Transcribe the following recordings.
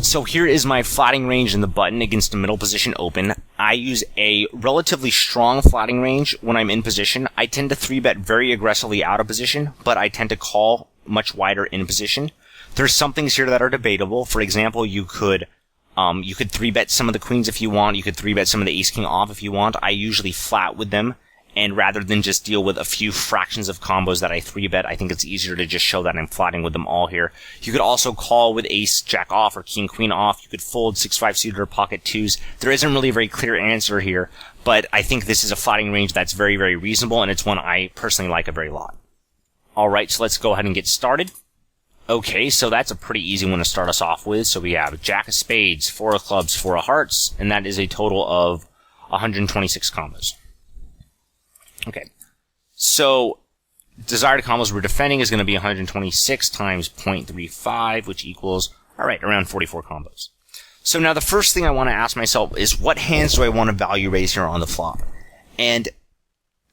So here is my flatting range in the button against a middle position open. I use a relatively strong flatting range when I'm in position. I tend to 3-bet very aggressively out of position, but I tend to call much wider in position. There's some things here that are debatable. For example, you could 3-bet some of the queens if you want. You could 3-bet some of the ace-king off if you want. I usually flat with them. And rather than just deal with a few fractions of combos that I 3-bet, I think it's easier to just show that I'm flatting with them all here. You could also call with ace, jack off, or king, queen off. You could fold 6-5 suited or pocket 2s. There isn't really a very clear answer here, but I think this is a flatting range that's very, very reasonable, and it's one I personally like a very lot. Alright, so let's go ahead and get started. Okay, so that's a pretty easy one to start us off with. So we have jack of spades, 4 of clubs, 4 of hearts, and that is a total of 126 combos. Okay, so desired combos we're defending is going to be 126 times 0.35, which equals, alright, around 44 combos. So now the first thing I want to ask myself is, what hands do I want to value raise here on the flop? And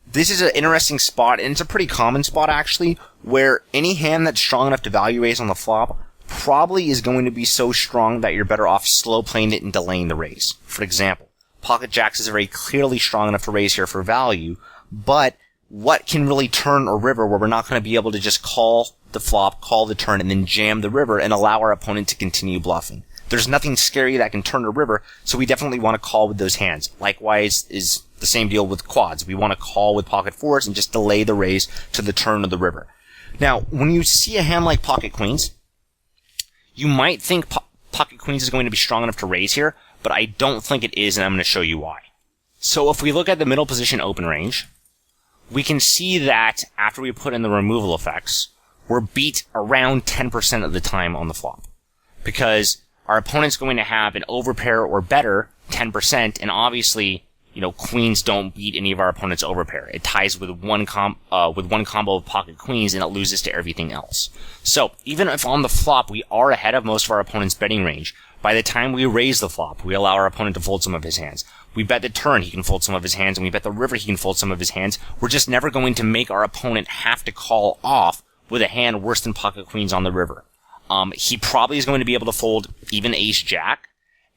this is an interesting spot, and it's a pretty common spot actually, where any hand that's strong enough to value raise on the flop probably is going to be so strong that you're better off slow playing it and delaying the raise. For example, pocket jacks is very clearly strong enough to raise here for value, but what can really turn a river where we're not going to be able to just call the flop, call the turn, and then jam the river and allow our opponent to continue bluffing? There's nothing scary that can turn a river, so we definitely want to call with those hands. Likewise is the same deal with quads. We want to call with pocket fours and just delay the raise to the turn of the river. Now, when you see a hand like pocket queens, you might think pocket queens is going to be strong enough to raise here, but I don't think it is, and I'm going to show you why. So if we look at the middle position open range, we can see that after we put in the removal effects, we're beat around 10% of the time on the flop. Because our opponent's going to have an overpair or better 10%, and obviously, queens don't beat any of our opponent's overpair. It ties with one combo of pocket queens, and it loses to everything else. So even if on the flop we are ahead of most of our opponent's betting range, by the time we raise the flop, we allow our opponent to fold some of his hands. We bet the turn, he can fold some of his hands, and we bet the river, he can fold some of his hands. We're just never going to make our opponent have to call off with a hand worse than pocket queens on the river. He probably is going to be able to fold even ace-jack,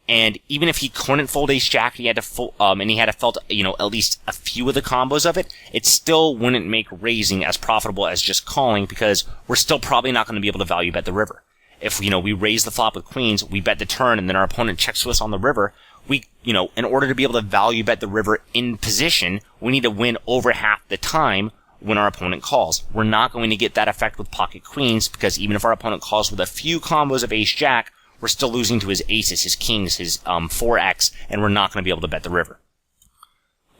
and even if he couldn't fold ace-jack, he had to fold, and he had to felt, at least a few of the combos of it, it still wouldn't make raising as profitable as just calling, because we're still probably not going to be able to value bet the river. If, we raise the flop with queens, we bet the turn, and then our opponent checks to us on the river, we, in order to be able to value bet the river in position, we need to win over half the time when our opponent calls. We're not going to get that effect with pocket queens, because even if our opponent calls with a few combos of ace-jack, we're still losing to his aces, his kings, his 4x, and we're not going to be able to bet the river.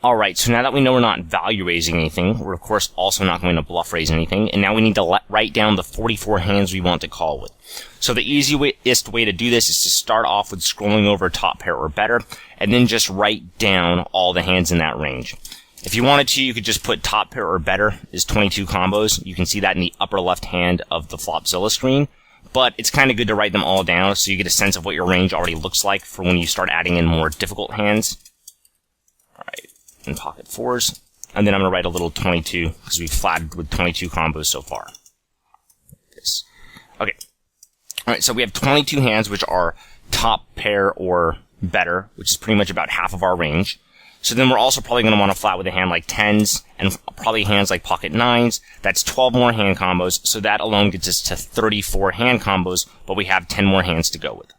Alright, so now that we know we're not value raising anything, we're of course also not going to bluff raise anything, and now we need to write down the 44 hands we want to call with. So the easiest way to do this is to start off with scrolling over top pair or better, and then just write down all the hands in that range. If you wanted to, you could just put top pair or better is 22 combos. You can see that in the upper left hand of the Flopzilla screen. But it's kind of good to write them all down so you get a sense of what your range already looks like for when you start adding in more difficult hands. Alright, and pocket fours. And then I'm going to write a little 22 because we've flatted with 22 combos so far. Like this. Okay. Alright, so we have 22 hands which are top pair or better, which is pretty much about half of our range. So then we're also probably going to want to flat with a hand like 10s and probably hands like pocket 9s. That's 12 more hand combos, so that alone gets us to 34 hand combos, but we have 10 more hands to go with.